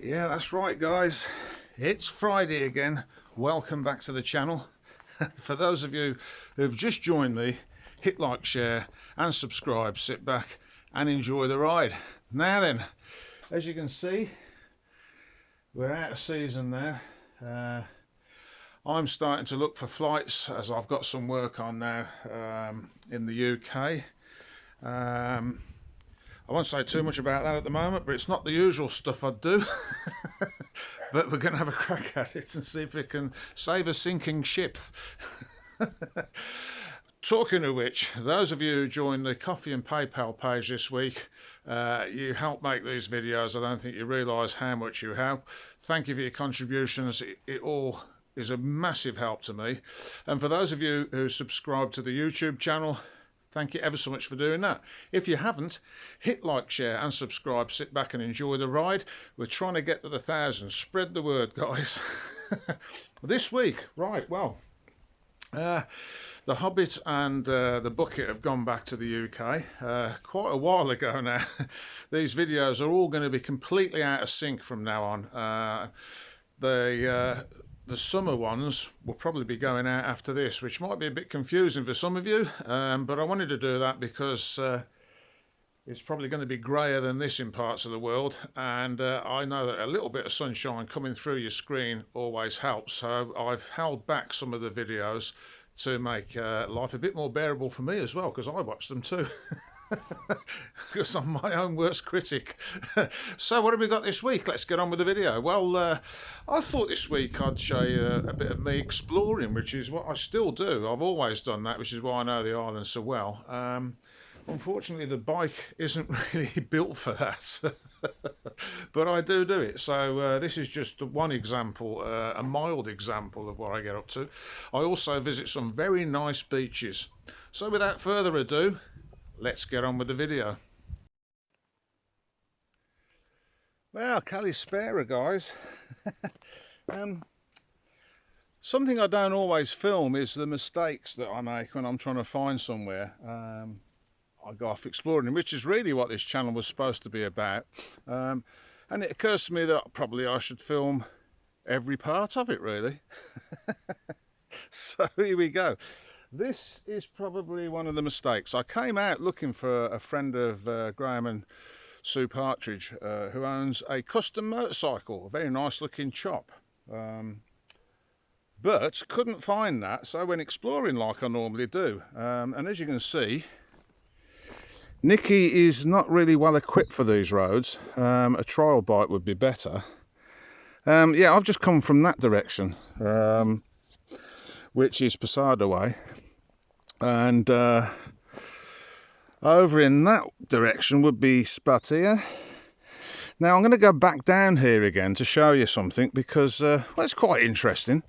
Yeah, that's right, guys. It's Friday again. Welcome back to the channel. For those of you who've just joined me, hit like, share and subscribe. Sit back and enjoy the ride. Now then, as you can see, we're out of season now. I'm starting to look for flights as I've got some work on now in the UK. I won't say too much about that at the moment, but it's not the usual stuff I'd do. But we're going to have a crack at it and see if we can save a sinking ship. Talking of which, those of you who joined the Coffee and PayPal page this week, you help make these videos. I don't think you realise how much you help. Thank you for your contributions. It all is a massive help to me. And for those of you who subscribe to the YouTube channel, thank you ever so much for doing that. If you haven't, hit like, share and subscribe. Sit back and enjoy the ride. We're trying to get to the 1,000. Spread the word, guys. This week, right, well, The Hobbit and the Bucket have gone back to the UK quite a while ago now. These videos are all going to be completely out of sync from now on. The summer ones will probably be going out after this, which might be a bit confusing for some of you, but I wanted to do that because it's probably going to be grayer than this in parts of the world, and I know that a little bit of sunshine coming through your screen always helps, so I've held back some of the videos to make life a bit more bearable for me as well, because I watch them too. Because I'm my own worst critic. So what have we got this week? Let's get on with the video. Well, I thought this week I'd show you a bit of me exploring, which is what I still do. I've always done that, which is why I know the island so well. Unfortunately, the bike isn't really built for that, but I do it. So this is just one example, a mild example of what I get up to. I also visit some very nice beaches. So without further ado, let's get on with the video. Well, Klismata, guys. Something I don't always film is the mistakes that I make when I'm trying to find somewhere. I go off exploring, which is really what this channel was supposed to be about. And it occurs to me that probably I should film every part of it, really. So here we go. This is probably one of the mistakes. I came out looking for a friend of Graham and Sue Partridge, who owns a custom motorcycle, a very nice looking chop. But couldn't find that, so I went exploring like I normally do. And as you can see, Nikki is not really well equipped for these roads. A trial bike would be better. Yeah, I've just come from that direction, which is Pessada way. And over in that direction would be Pessada. Now I'm going to go back down here again to show you something because well, it's quite interesting.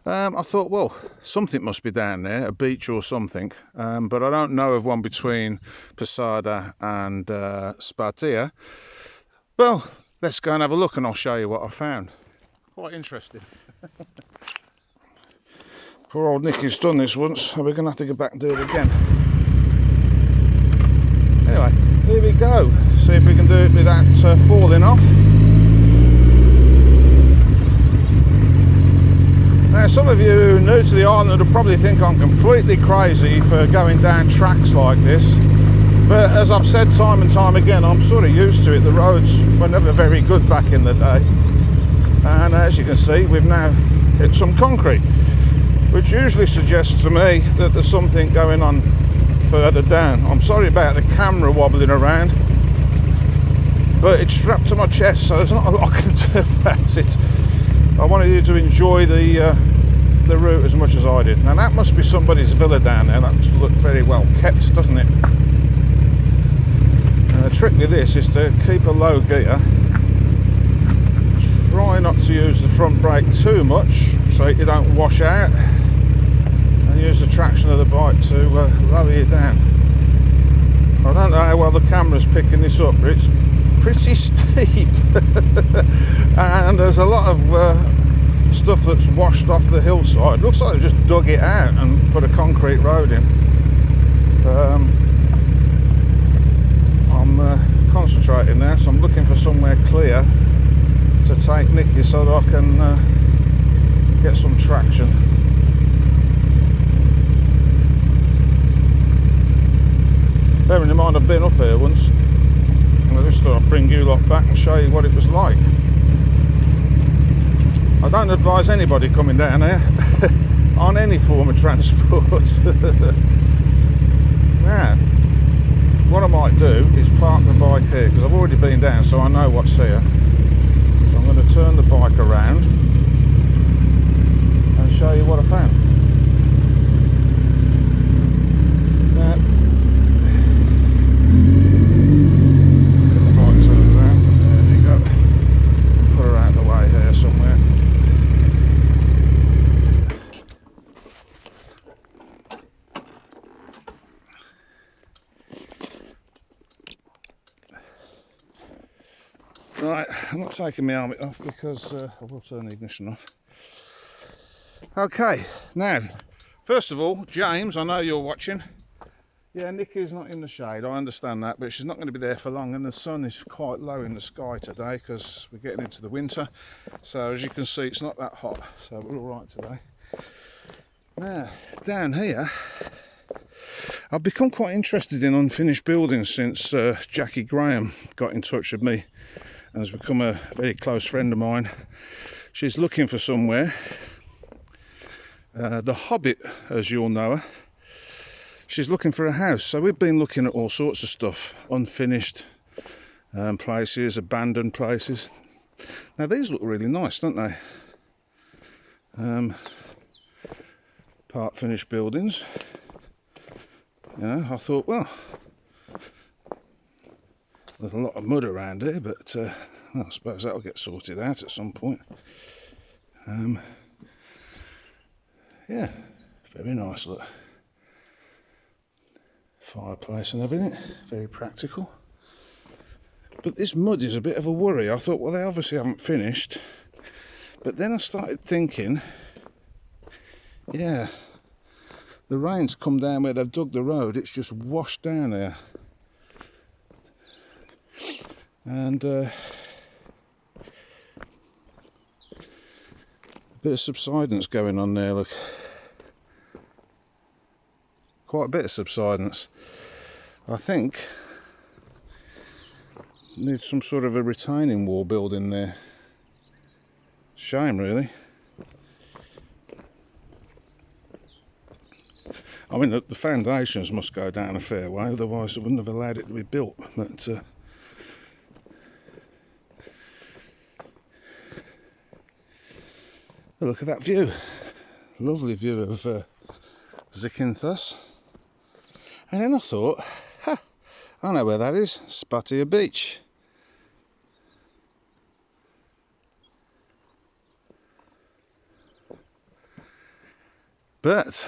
I thought, well, something must be down there, a beach or something, but I don't know of one between Pessada and Pessada. Well, let's go and have a look and I'll show you what I found. Quite interesting. Poor old Nikki's done this once, so we're going to have to go back and do it again. Anyway, here we go. See if we can do it without falling off. Now, some of you who are new to the island will probably think I'm completely crazy for going down tracks like this. But as I've said time and time again, I'm sort of used to it. The roads were never very good back in the day. And as you can see, we've now hit some concrete, which usually suggests to me that there's something going on further down. I'm sorry about the camera wobbling around, but it's strapped to my chest, so there's not a lot I can do about it. I wanted you to enjoy the route as much as I did. Now that must be somebody's villa down there. That must look very well kept, doesn't it? And the trick with this is to keep a low gear. Try not to use the front brake too much so you don't wash out, and use the traction of the bike to lower you down. I don't know how well the camera's picking this up, but it's pretty steep. And there's a lot of stuff that's washed off the hillside. Looks like they've just dug it out and put a concrete road in. I'm concentrating now, so I'm looking for somewhere clear to take Nikki so that I can get some traction. Bearing in mind I've been up here once, and I just thought I'd bring you lot back and show you what it was like. I don't advise anybody coming down here on any form of transport. Now, what I might do is park the bike here, because I've already been down, so I know what's here. So I'm going to turn the bike around and show you what I found. Now, get the bike turned around. There you go. And put her out of the way here somewhere. Right, I'm not taking my helmet off because I will turn the ignition off. Okay, now, first of all, James, I know you're watching. Yeah, Nikki's not in the shade, I understand that, but she's not going to be there for long, and the sun is quite low in the sky today because we're getting into the winter. So as you can see, it's not that hot, so we're all right today. Now, down here, I've become quite interested in unfinished buildings since Jackie Graham got in touch with me and has become a very close friend of mine. She's looking for somewhere. The Hobbit, as you'll know her, she's looking for a house. So we've been looking at all sorts of stuff, unfinished places, abandoned places. Now these look really nice, don't they? Part finished buildings. You know, I thought, well, there's a lot of mud around here, but well, I suppose that'll get sorted out at some point. Yeah, very nice look. Fireplace and everything, very practical. But this mud is a bit of a worry. I thought, well, they obviously haven't finished. But then I started thinking, yeah, the rain's come down where they've dug the road, it's just washed down there. And a bit of subsidence going on there, look. Quite a bit of subsidence. I think needs some sort of a retaining wall building there. Shame, really. I mean, the foundations must go down a fair way, otherwise they wouldn't have allowed it to be built. But look at that view. Lovely view of Z1000. And then I thought, I know where that is, Spatia Beach. But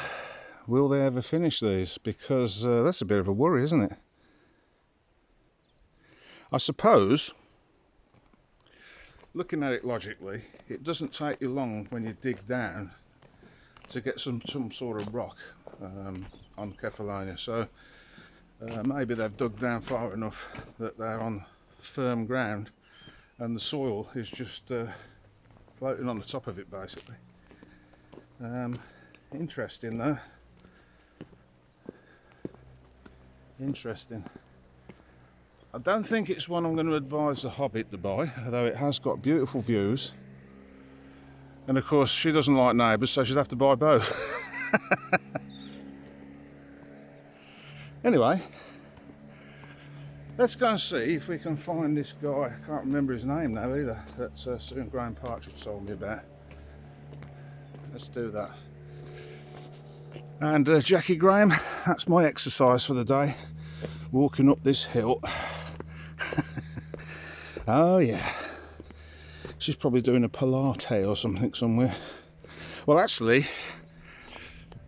will they ever finish these? Because that's a bit of a worry, isn't it? I suppose, looking at it logically, it doesn't take you long when you dig down to get some sort of rock on Kefalonia. So maybe they've dug down far enough that they're on firm ground and the soil is just floating on the top of it, basically. Interesting though. Interesting. I don't think it's one I'm going to advise the Hobbit to buy, although it has got beautiful views. And of course she doesn't like neighbours, so she'd have to buy both. Anyway, let's go and see if we can find this guy. I can't remember his name now either, that Sue and Graham Partridge told me about. Let's do that. And Jackie Graham, that's my exercise for the day, walking up this hill. Oh yeah, she's probably doing a Pilates or something somewhere. Well, actually,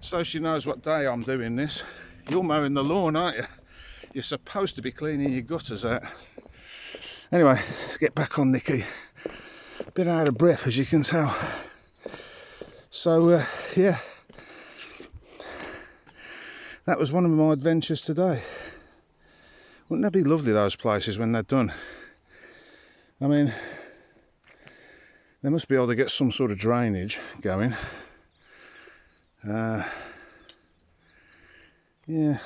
so she knows what day I'm doing this, you're mowing the lawn, aren't you? You're supposed to be cleaning your gutters out. Anyway, let's get back on Nikki. A bit out of breath, as you can tell. So yeah, that was one of my adventures today. Wouldn't that be lovely, those places, when they're done? I mean, They must be able to get some sort of drainage going. Yeah.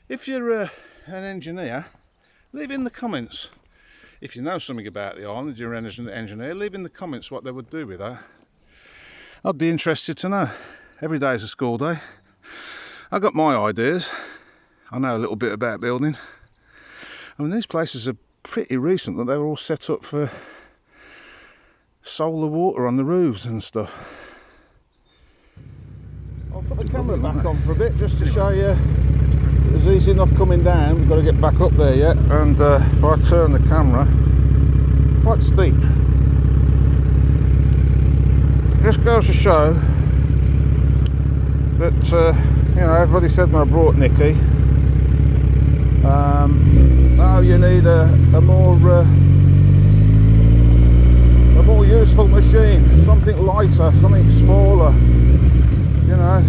If you're an engineer, leave in the comments. If you know something about the island, you're an engineer, leave in the comments what they would do with that. I'd be interested to know. Every day is a school day. I've got my ideas. I know a little bit about building. I mean, these places are pretty recent, that they were all set up for solar water on the roofs and stuff. I'll put the camera back on for a bit just to show you it's easy enough coming down. We've got to get back up there yet, and if I turn the camera, quite steep. This goes to show that you know, everybody said when I brought Nikki, oh, you need a more useful machine, something lighter, something smaller. You know,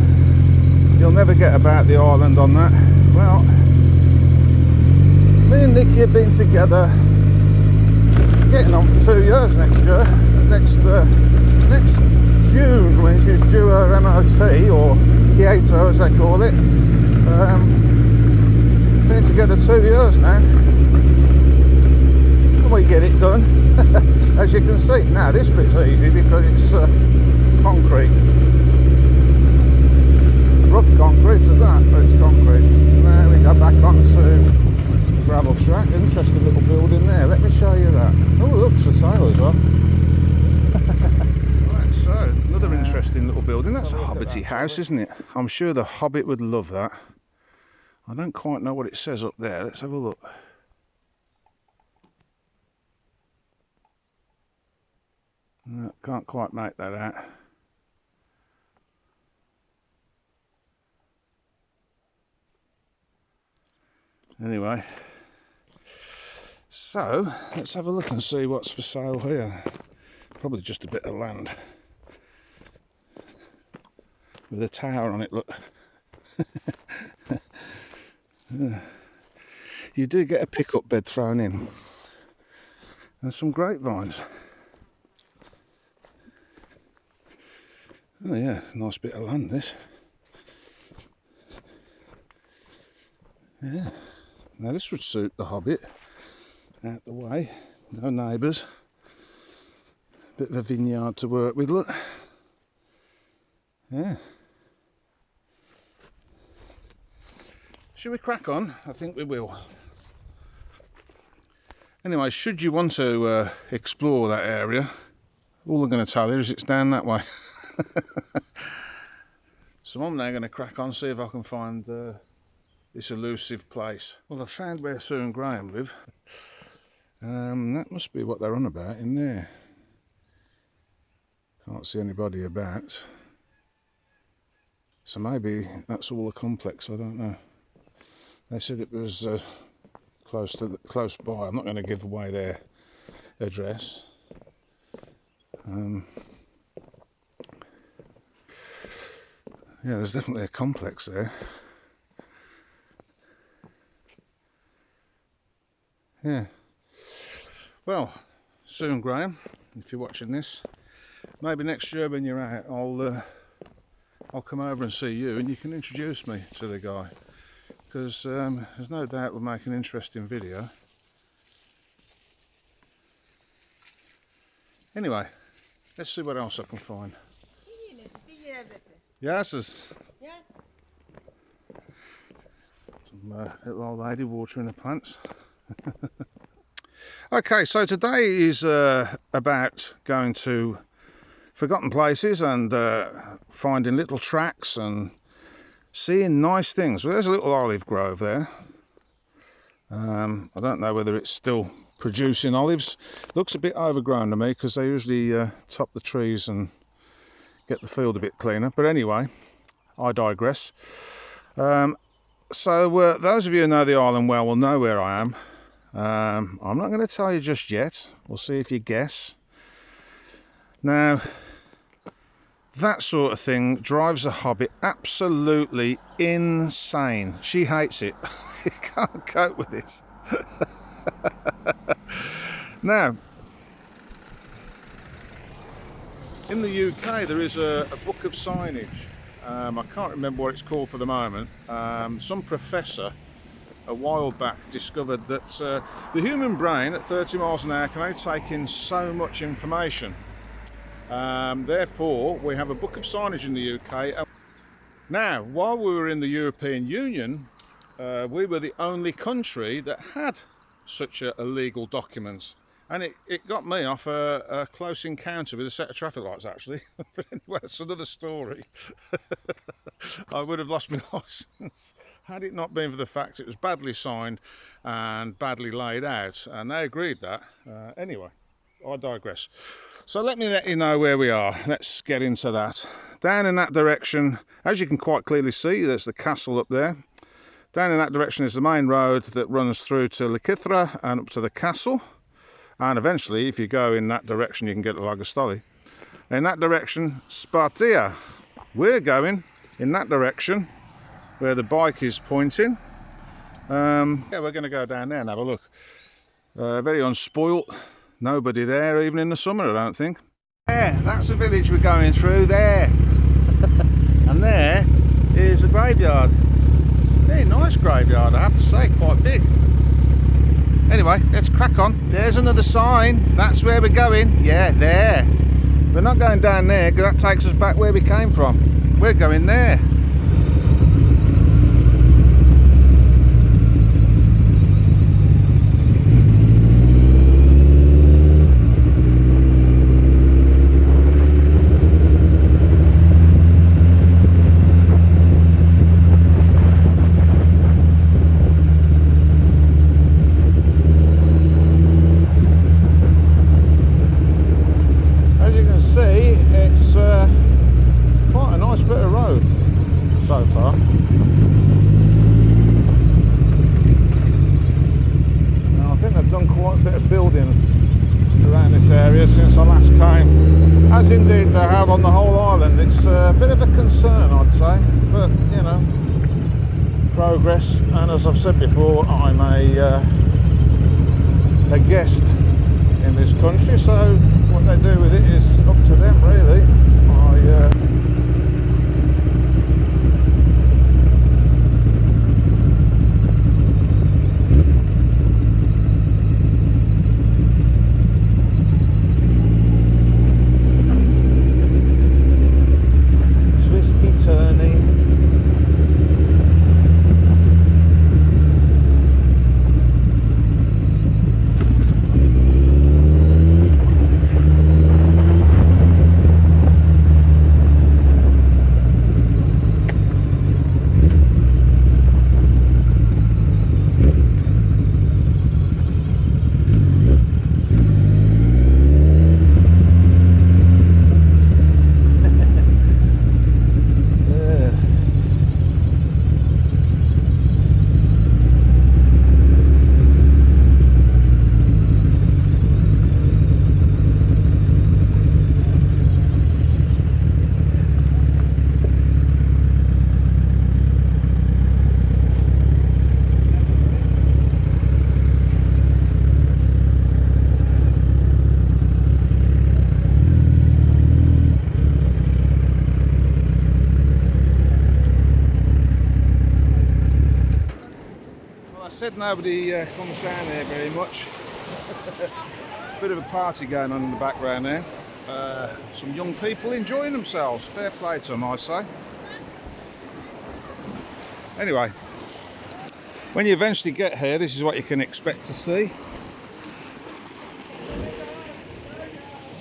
you'll never get about the island on that. Well, me and Nikki have been together, getting on for 2 years next year. Next June, when she's due her MOT, or Kyoto as they call it. Been together 2 years now, and we get it done. As you can see, now this bit's easy because it's concrete. Rough concrete at that, but it's concrete. Now we go back onto gravel track. Interesting little building there. Let me show you that. Oh, look, it's for sale as well. Right, so another interesting little building. That's a hobbity house, isn't it? I'm sure the Hobbit would love that. I don't quite know what it says up there. Let's have a look. No, can't quite make that out. Anyway, so let's have a look and see what's for sale here. Probably just a bit of land with a tower on it, look. You do get a pickup bed thrown in and some grapevines. Oh yeah, nice bit of land this. Yeah, now this would suit the Hobbit. Out the way, no neighbours. Bit of a vineyard to work with, look. Yeah. Should we crack on? I think we will. Anyway, should you want to explore that area, all I'm going to tell you is it's down that way. So I'm now going to crack on, see if I can find this elusive place. Well, I found where Sue and Graham live. That must be what they're on about in there. Can't see anybody about. So maybe that's all a complex, I don't know. They said it was close by. I'm not going to give away their address. Yeah, there's definitely a complex there. Yeah. Well, Sue and Graham, if you're watching this, maybe next year when you're out, I'll come over and see you, and you can introduce me to the guy, because there's no doubt we'll make an interesting video. Anyway, let's see what else I can find. Yes, some little old lady watering the plants. Okay, so today is about going to forgotten places and finding little tracks and seeing nice things. Well, there's a little olive grove there. I don't know whether it's still producing olives. Looks a bit overgrown to me because they usually top the trees and get the field a bit cleaner. But anyway, I digress. So those of you who know the island well will know where I am. I'm not going to tell you just yet. We'll see if you guess. Now, that sort of thing drives a Hobbit absolutely insane. She hates it. You can't cope with it. Now, In the UK there is a book of signage. I can't remember what it's called for the moment. Some professor a while back discovered that the human brain at 30 miles an hour can only take in so much information. Therefore, we have a book of signage in the UK. Now, while we were in the European Union, we were the only country that had such a legal document. And it got me off a close encounter with a set of traffic lights, actually. But anyway, that's another story. I would have lost my licence had it not been for the fact it was badly signed and badly laid out. And they agreed that. Anyway, I digress. So let me let you know where we are. Let's get into that. Down in that direction, as you can quite clearly see, there's the castle up there. Down in that direction is the main road that runs through to Lykithra and up to the castle. And eventually, if you go in that direction, you can get to Lagostoli. In that direction, Spartia. We're going in that direction where the bike is pointing. Yeah, we're going to go down there and have a look. Very unspoilt. Nobody there, even in the summer, I don't think. There, that's the village we're going through there. And there is a graveyard. Very nice graveyard, I have to say, quite big. Anyway, let's crack on. There's another sign. That's where we're going. Yeah, there. We're not going down there because that takes us back where we came from. We're going there. So far. Now I think they've done quite a bit of building around this area since I last came, as indeed they have on the whole island. It's a bit of a concern, I'd say, but you know, progress. And as I've said before, I'm a guest in this country, so what they do with it is up to them, really. Said nobody comes down there very much. Bit of a party going on in the background there. Some young people enjoying themselves. Fair play to them, I say. Anyway, when you eventually get here, this is what you can expect to see.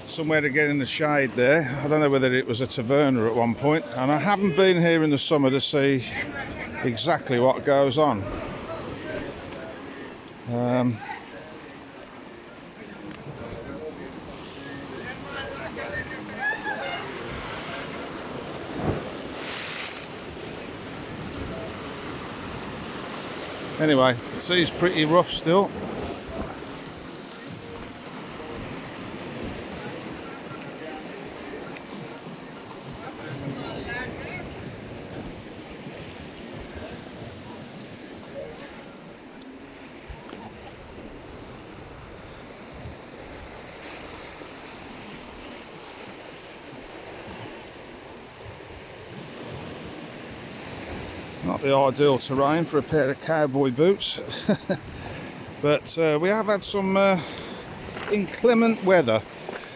Somewhere to get in the shade there. I don't know whether it was a taverna at one point, and I haven't been here in the summer to see exactly what goes on. Anyway, the sea's pretty rough still. the ideal terrain for a pair of cowboy boots. But we have had some inclement weather.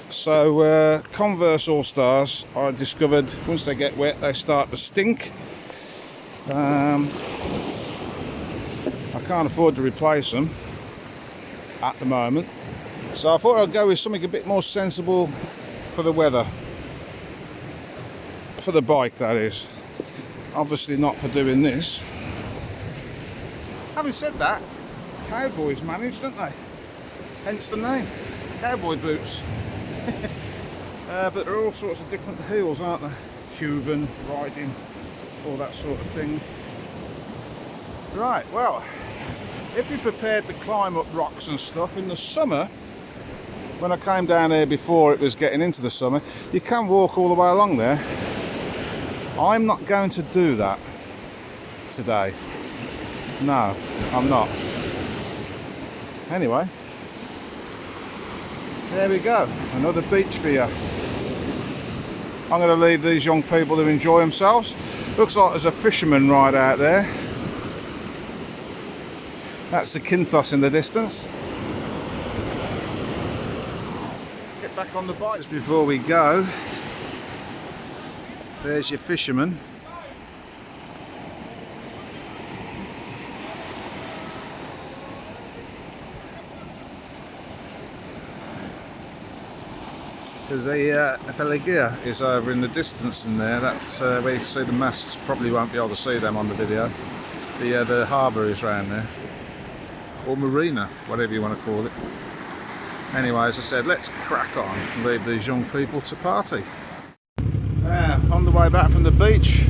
So Converse All-Stars, I discovered, once they get wet they start to stink. I can't afford to replace them at the moment, so I thought I'd go with something a bit more sensible for the weather, for the bike that is. Obviously not for doing this. Having said that, cowboys manage, don't they? Hence the name, cowboy boots. But there are all sorts of different heels, aren't there? Cuban, riding, all that sort of thing. Right, well, if you're prepared to climb up rocks and stuff in the summer, when I came down here before it was getting into the summer, you can walk all the way along there. I'm not going to do that today. No, I'm not. Anyway, there we go, another beach for you. I'm going to leave these young people to enjoy themselves. Looks like there's a fisherman right out there. That's the Kinthos in the distance. Let's get back on the bikes before we go. There's your fisherman. There's a Pelagia is over in the distance in there. That's where you can see the masts. Probably won't be able to see them on the video. The harbour is round there, or marina, whatever you want to call it. Anyway, as I said, let's crack on and leave these young people to party. On the way back from the beach,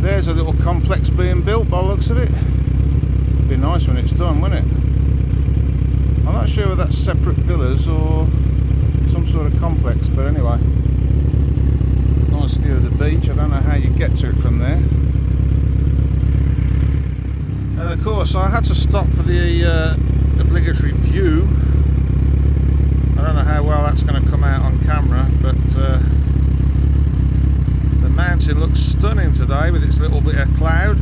there's a little complex being built by the looks of it. It'd be nice when it's done, wouldn't it? I'm not sure whether that's separate villas or some sort of complex, but anyway, nice view of the beach. I don't know how you get to it from there. And of course I had to stop for the obligatory view. I don't know how well that's going to come out on camera, but the mountain looks stunning today with its little bit of cloud.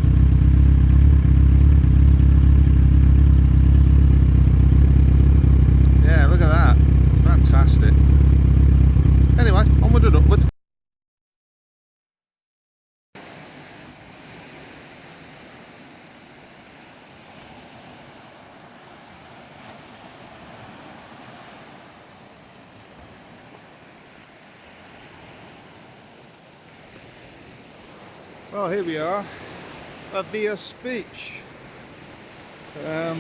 Yeah, look at that. Fantastic. Anyway, onward and upward. Well, here we are, Avithos Beach. Now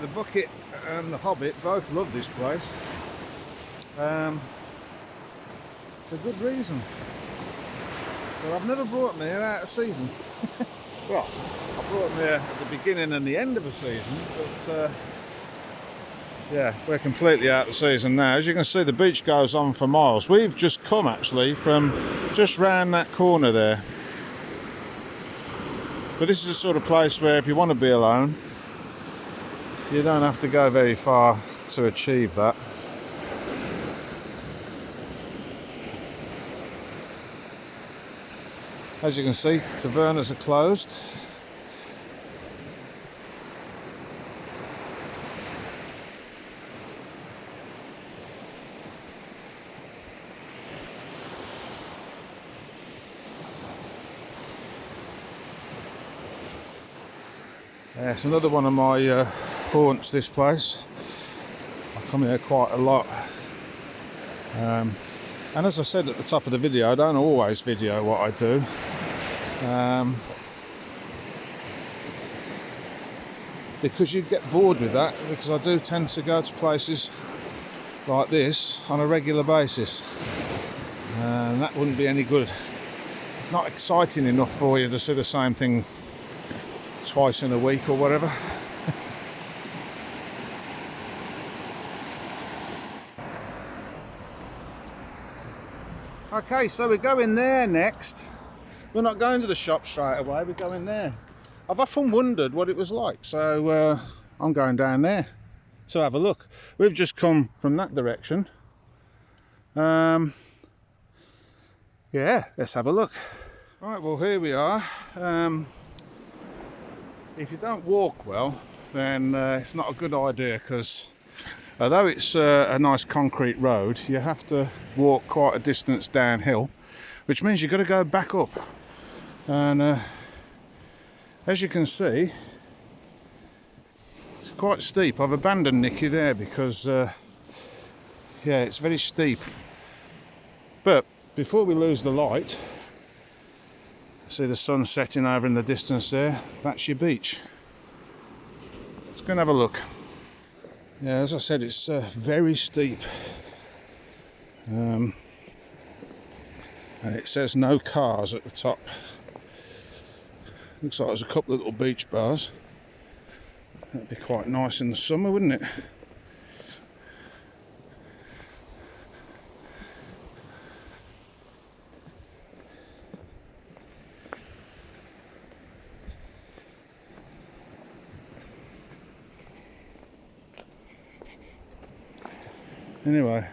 the Bucket and the Hobbit both love this place. For good reason. But I've never brought them here out of season. Well, I brought them here at the beginning and the end of a season, but yeah, we're completely out of season now. As you can see, the beach goes on for miles. We've just come actually from just round that corner there. But this is the sort of place where if you want to be alone, you don't have to go very far to achieve that. As you can see, tavernas are closed. Yeah, it's another one of my haunts, this place. I come here quite a lot. And as I said at the top of the video, I don't always video what I do. Because you'd get bored with that, because I do tend to go to places like this on a regular basis. And that wouldn't be any good. Not exciting enough for you to see the same thing twice in a week or whatever. Okay, so we're going there next. We're not going to the shop straight away, we're going there. I've often wondered what it was like, so I'm going down there to have a look. We've just come from that direction. Yeah, let's have a look. Right, well here we are. If you don't walk well, then it's not a good idea, because although it's a nice concrete road, you have to walk quite a distance downhill, which means you've got to go back up. And as you can see, it's quite steep. I've abandoned Nikki there because yeah, it's very steep. But before we lose the light, see the sun setting over in the distance there, that's your beach. Let's go and have a look. Yeah, as I said, it's very steep, and it says no cars at the top. Looks like there's a couple of little beach bars. That'd be quite nice in the summer, wouldn't it? Anyway,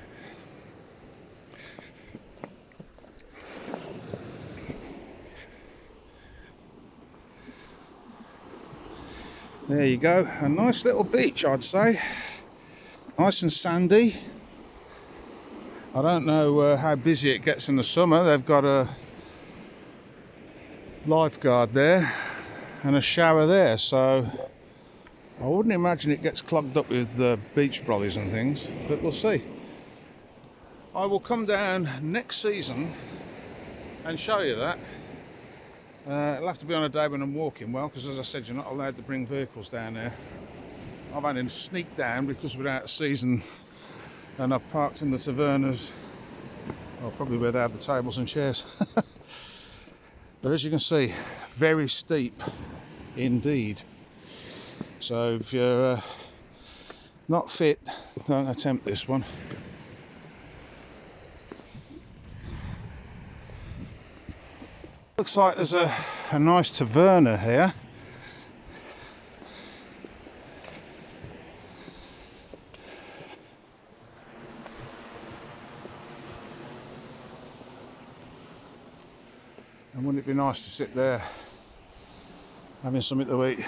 there you go, a nice little beach, I'd say. Nice and sandy. I don't know how busy it gets in the summer. They've got a lifeguard there and a shower there, so I wouldn't imagine it gets clogged up with beach brollies and things, but we'll see. I will come down next season and show you that. It'll have to be on a day when I'm walking well, because as I said, you're not allowed to bring vehicles down there. I've had to sneak down because we're out of season, and I've parked in the tavernas, well, probably where they have the tables and chairs. But as you can see, very steep indeed. So if you're not fit, don't attempt this one. Looks like there's a nice taverna here. And wouldn't it be nice to sit there having something to eat,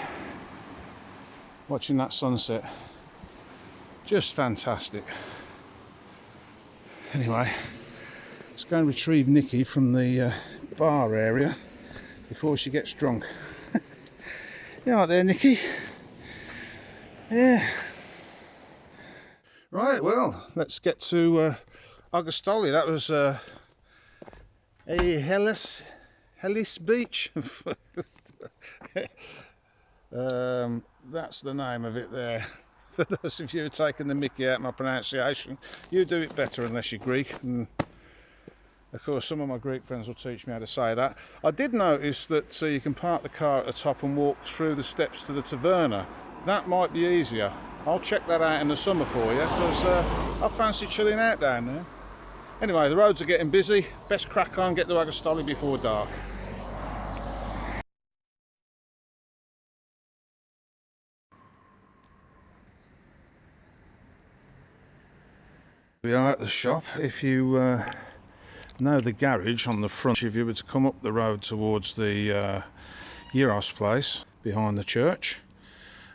watching that sunset? Just fantastic. Anyway, let's go and retrieve Nikki from the bar area before she gets drunk. You right there, Nikki? Yeah. Right, well, let's get to Augustoli. That was a Helis beach. That's the name of it there. For those of you who are taking the mickey out of my pronunciation, you do it better unless you're Greek. And of course, some of my Greek friends will teach me how to say that. I did notice that you can park the car at the top and walk through the steps to the taverna. That might be easier. I'll check that out in the summer for you, because I fancy chilling out down there. Anyway, the roads are getting busy. Best crack on, get to Augustoli before dark. We are at the shop. If you know the garage on the front, if you were to come up the road towards the Euros place behind the church,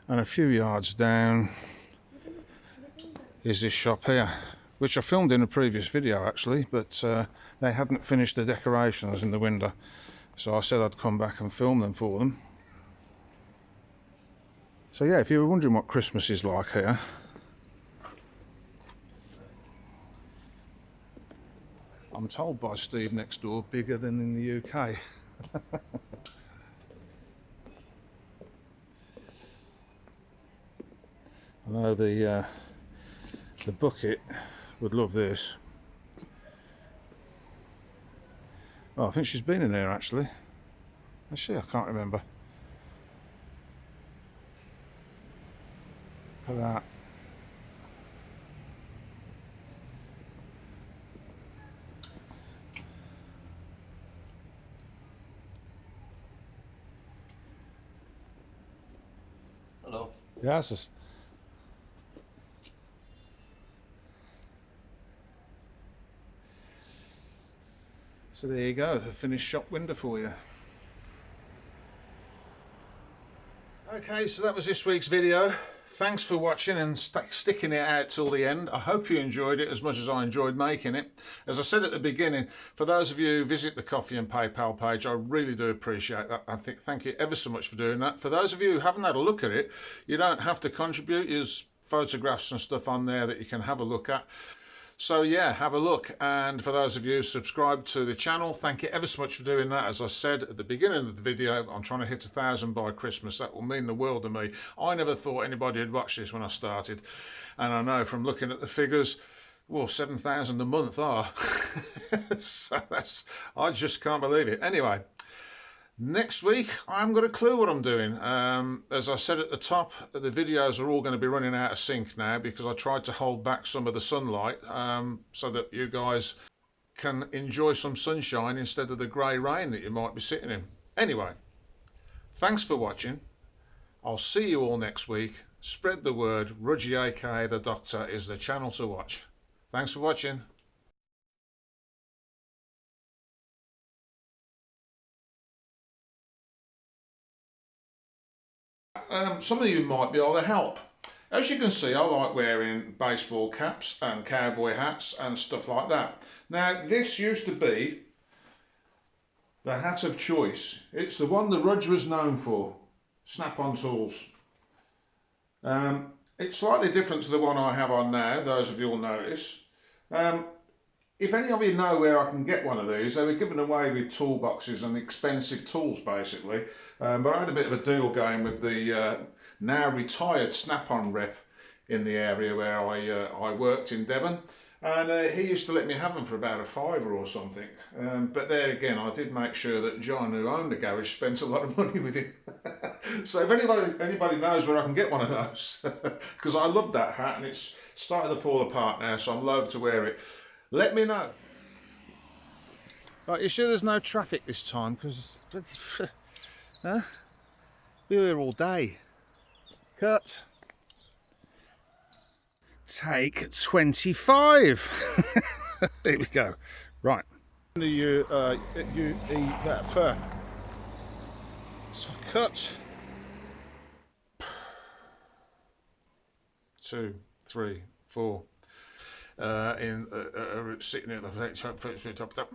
and a few yards down is this shop here, which I filmed in a previous video actually, but they hadn't finished the decorations in the window, so I said I'd come back and film them for them. So yeah, if you were wondering what Christmas is like here, I'm told by Steve next door, bigger than in the UK. I know the bucket would love this. Oh, I think she's been in there actually. Is she? I can't remember. Look at that. Hello. Yes. So there you go, the finished shop window for you. Okay, so that was this week's video. Thanks for watching and sticking it out till the end. I hope you enjoyed it as much as I enjoyed making it. As I said at the beginning, for those of you who visit the Coffee and PayPal page, I really do appreciate that. Thank you ever so much for doing that. For those of you who haven't had a look at it, you don't have to contribute. There's photographs and stuff on there that you can have a look at. So yeah, have a look. And for those of you who subscribed to the channel, thank you ever so much for doing that. As I said at the beginning of the video, I'm trying to hit 1,000 by Christmas. That will mean the world to me. I never thought anybody would watch this when I started, and I know from looking at the figures, well, 7,000 a month are. So I just can't believe it. Anyway, next week, I haven't got a clue what I'm doing. As I said at the top, the videos are all going to be running out of sync now because I tried to hold back some of the sunlight so that you guys can enjoy some sunshine instead of the grey rain that you might be sitting in. Anyway, thanks for watching. I'll see you all next week. Spread the word. Rudgy aka the Doctor is the channel to watch. Thanks for watching. Some of you might be able to help. As you can see, I like wearing baseball caps and cowboy hats and stuff like that. Now, this used to be the hat of choice. It's the one the Rudge was known for, snap-on tools. It's slightly different to the one I have on now, those of you will notice. If any of you know where I can get one of these, they were given away with toolboxes and expensive tools basically. But I had a bit of a deal going with the now retired snap-on rep in the area where I worked in Devon, and he used to let me have them for about £5 or something. But there again, I did make sure that John, who owned the garage, spent a lot of money with it. So if anybody knows where I can get one of those, because I love that hat and it's starting to fall apart now, so I'm loath to wear it. Let me know. Right, you sure there's no traffic this time? Because huh? We were here all day. Cut. Take 25. There we go. Right. You eat that fur. So cut. 2, 3, 4. Sitting in the top.